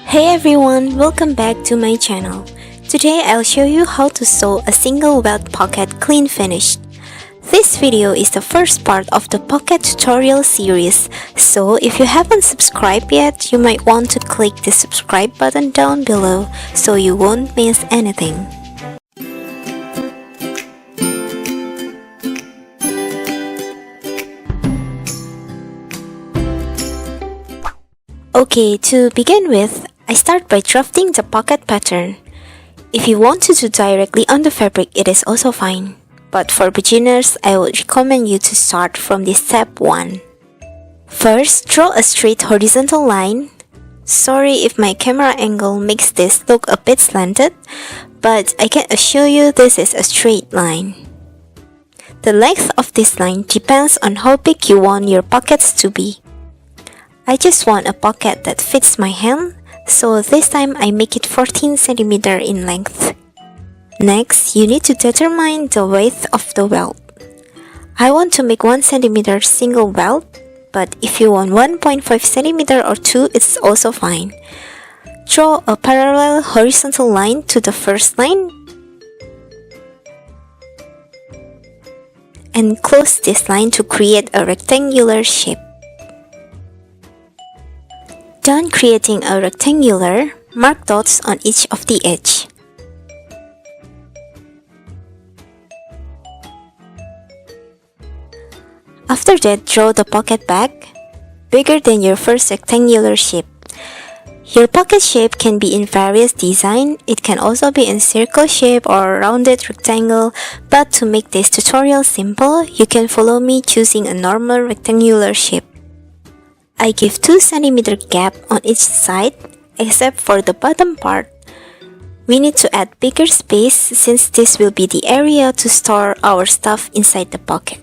Hey everyone, welcome back to my channel. Today I'll show you how to sew a single welt pocket clean finished. This video is the first part of the pocket tutorial series, so if you haven't subscribed yet, you might want to click the subscribe button down below so you won't miss anything. Okay, to begin with, I start by drafting the pocket pattern. If you want to do directly on the fabric, it is also fine. But for beginners, I would recommend you to start from this step 1. First, draw a straight horizontal line. Sorry if my camera angle makes this look a bit slanted, but I can assure you this is a straight line. The length of this line depends on how big you want your pockets to be. I just want a pocket that fits my hand, so this time I make it 14 cm in length. Next, you need to determine the width of the welt. I want to make 1 cm single welt, but if you want 1.5 cm or 2, it's also fine. Draw a parallel horizontal line to the first line and close this line to create a rectangular shape. Done creating a rectangular, mark dots on each of the edge. After that, draw the pocket back, bigger than your first rectangular shape. Your pocket shape can be in various design. It can also be in circle shape or rounded rectangle, but to make this tutorial simple, you can follow me choosing a normal rectangular shape. I give 2 cm gap on each side, except for the bottom part. We need to add bigger space since this will be the area to store our stuff inside the pocket.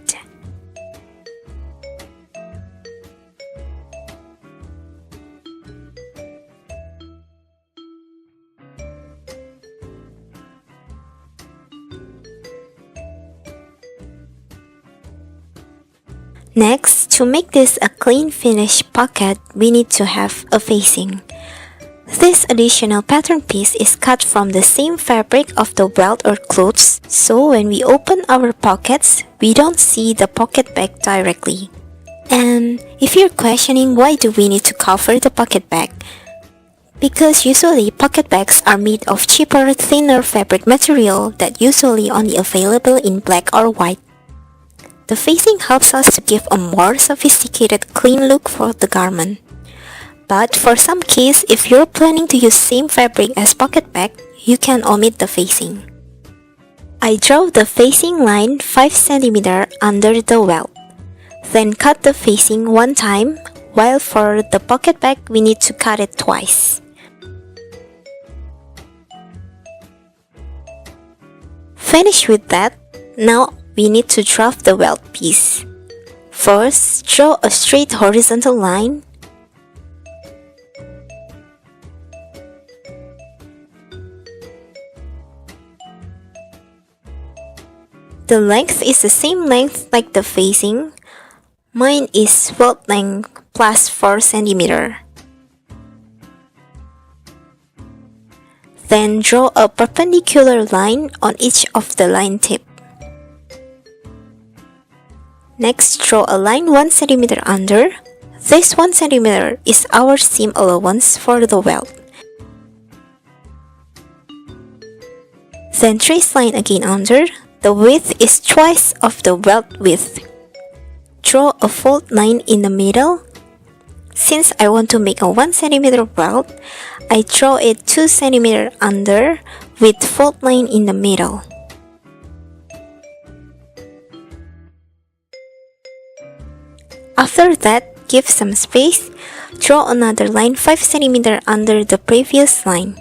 Next, to make this a clean finished pocket, we need to have a facing. This additional pattern piece is cut from the same fabric of the welt or clothes, so when we open our pockets, we don't see the pocket bag directly. And if you're questioning why do we need to cover the pocket bag, because usually pocket bags are made of cheaper, thinner fabric material that usually only available in black or white. The facing helps us to give a more sophisticated, clean look for the garment. But for some case, if you're planning to use same fabric as pocket bag, you can omit the facing. I draw the facing line 5 cm under the welt. Then cut the facing one time, while for the pocket bag, we need to cut it twice. Finish with that. Now, we need to draft the welt piece. First, draw a straight horizontal line. The length is the same length like the facing. Mine is welt length plus 4 cm. Then draw a perpendicular line on each of the line tip. Next, draw a line 1 cm under. This 1 cm is our seam allowance for the welt. Then trace line again under. The width is twice of the welt width. Draw a fold line in the middle. Since I want to make a 1 cm welt, I draw it 2 cm under with fold line in the middle. After that, give some space. Draw another line 5 cm under the previous line.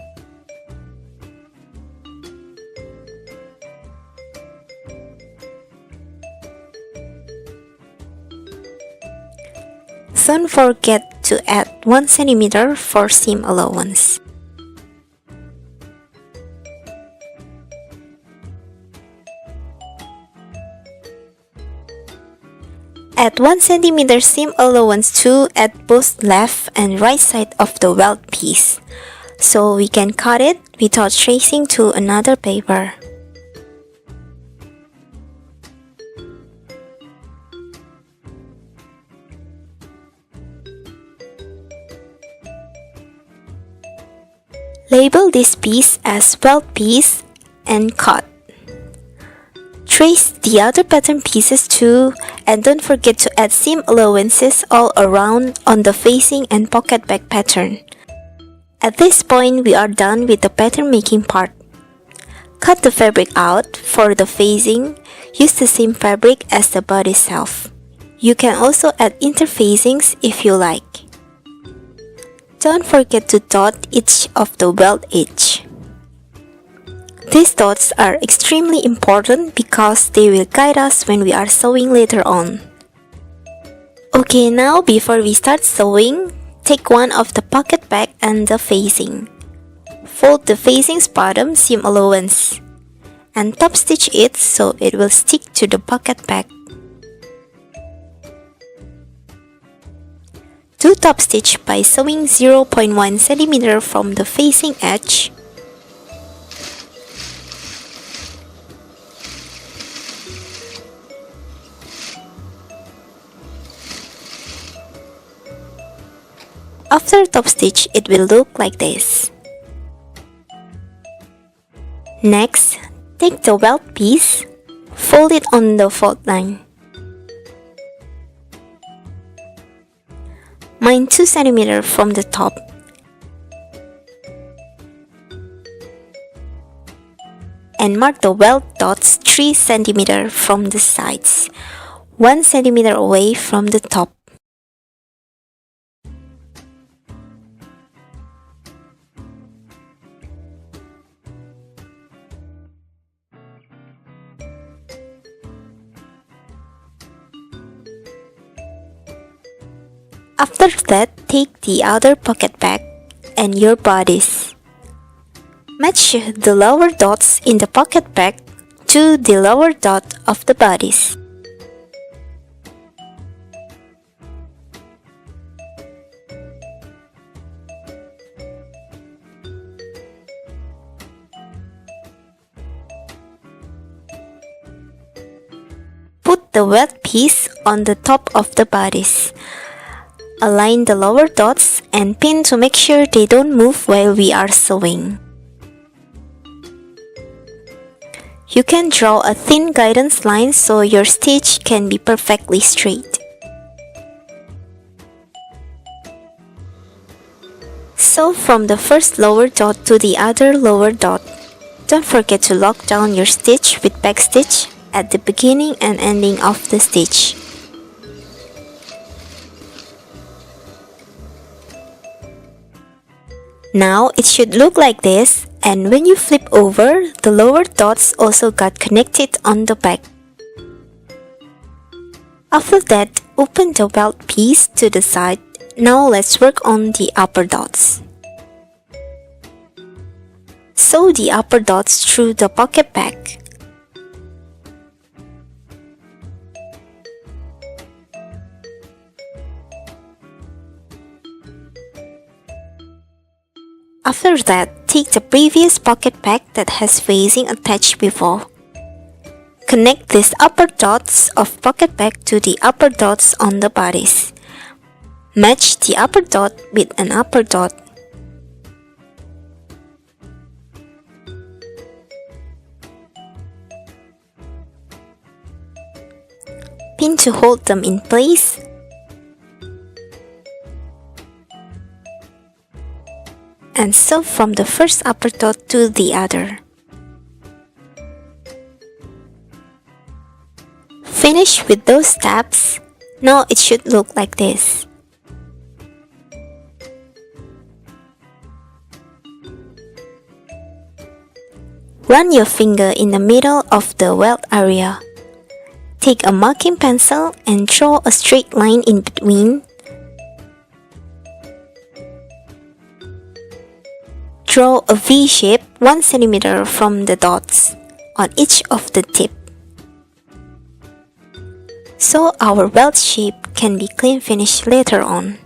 Don't forget to add 1 cm for seam allowance. Add 1 cm seam allowance too at both left and right side of the welt piece, so we can cut it without tracing to another paper. Label this piece as welt piece and cut. Trace the other pattern pieces too, and don't forget to add seam allowances all around on the facing and pocket back pattern. At this point, we are done with the pattern making part. Cut the fabric out. For the facing, use the same fabric as the body itself. You can also add interfacings if you like. Don't forget to dot each of the welt edge. These dots are extremely important because they will guide us when we are sewing later on. Okay, now before we start sewing, take one of the pocket back and the facing. Fold the facing's bottom seam allowance and top stitch it so it will stick to the pocket back. Do top stitch by sewing 0.1 cm from the facing edge. After top stitch, it will look like this. Next, take the welt piece, fold it on the fold line. Mine 2 cm from the top. And mark the welt dots 3 cm from the sides, 1 cm away from the top. After that, take the outer pocket back and your bodice. Match the lower dots in the pocket back to the lower dot of the bodice. Put the welt piece on the top of the bodice. Align the lower dots and pin to make sure they don't move while we are sewing. You can draw a thin guidance line so your stitch can be perfectly straight. Sew from the first lower dot to the other lower dot. Don't forget to lock down your stitch with backstitch at the beginning and ending of the stitch. Now it should look like this, and when you flip over, the lower dots also got connected on the back. After that, open the welt piece to the side. Now let's work on the upper dots. Sew the upper dots through the pocket back. After that, take the previous pocket back that has facing attached before. Connect these upper dots of pocket back to the upper dots on the bodice. Match the upper dot with an upper dot. Pin to hold them in place. And sew from the first upper dot to the other. Finish with those steps. Now it should look like this. Run your finger in the middle of the welt area. Take a marking pencil and draw a straight line in between. Draw a V shape 1 cm from the dots on each of the tip. so our belt shape can be clean finished later on.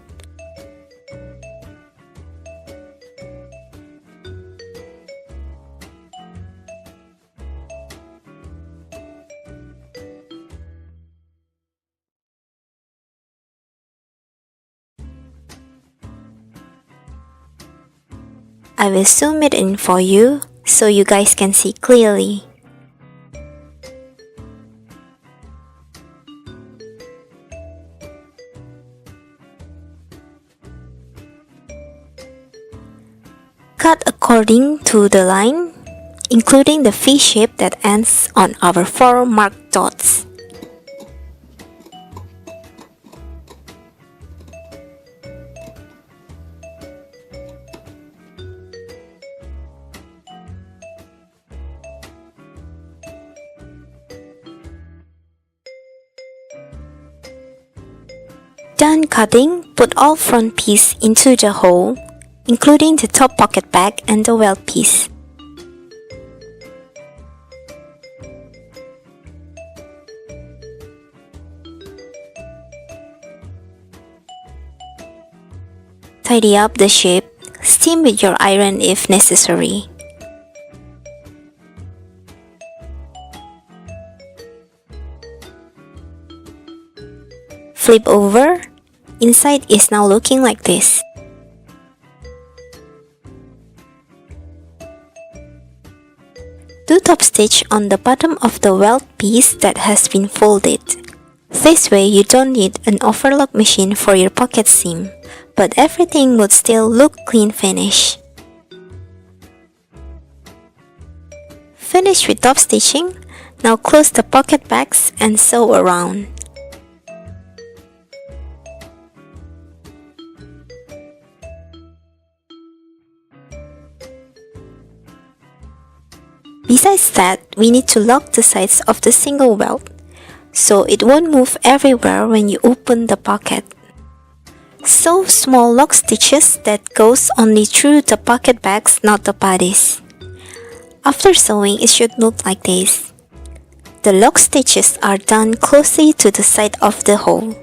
I will zoom it in for you so you guys can see clearly. Cut according to the line, including the V shape that ends on our 4 marked dots. Done cutting, put all front piece into the hole, including the top pocket bag and the welt piece. Tidy up the shape, steam with your iron if necessary. Flip over, inside is now looking like this. Do top stitch on the bottom of the welt piece that has been folded. This way you don't need an overlock machine for your pocket seam, but everything would still look clean finish. Finish with top stitching, now close the pocket bags and sew around. Besides that, we need to lock the sides of the single welt, so it won't move everywhere when you open the pocket. Sew small lock stitches that goes only through the pocket bags, not the bodies. After sewing, it should look like this. The lock stitches are done closely to the side of the hole.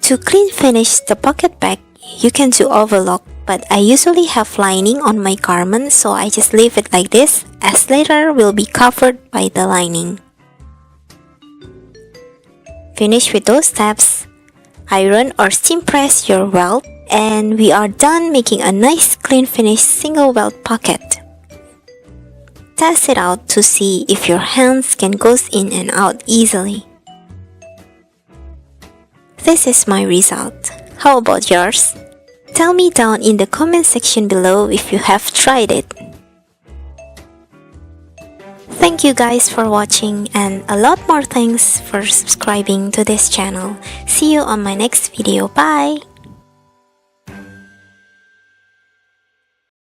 To clean finish the pocket bag, you can do overlock, but I usually have lining on my garment, so I just leave it like this, as later will be covered by the lining. Finish with those steps. Iron or steam press your welt, and we are done making a nice clean finished single welt pocket. Test it out to see if your hands can go in and out easily. This is my result. How about yours? Tell me down in the comment section below if you have tried it. Thank you guys for watching, and a lot more thanks for subscribing to this channel. See you on my next video. Bye!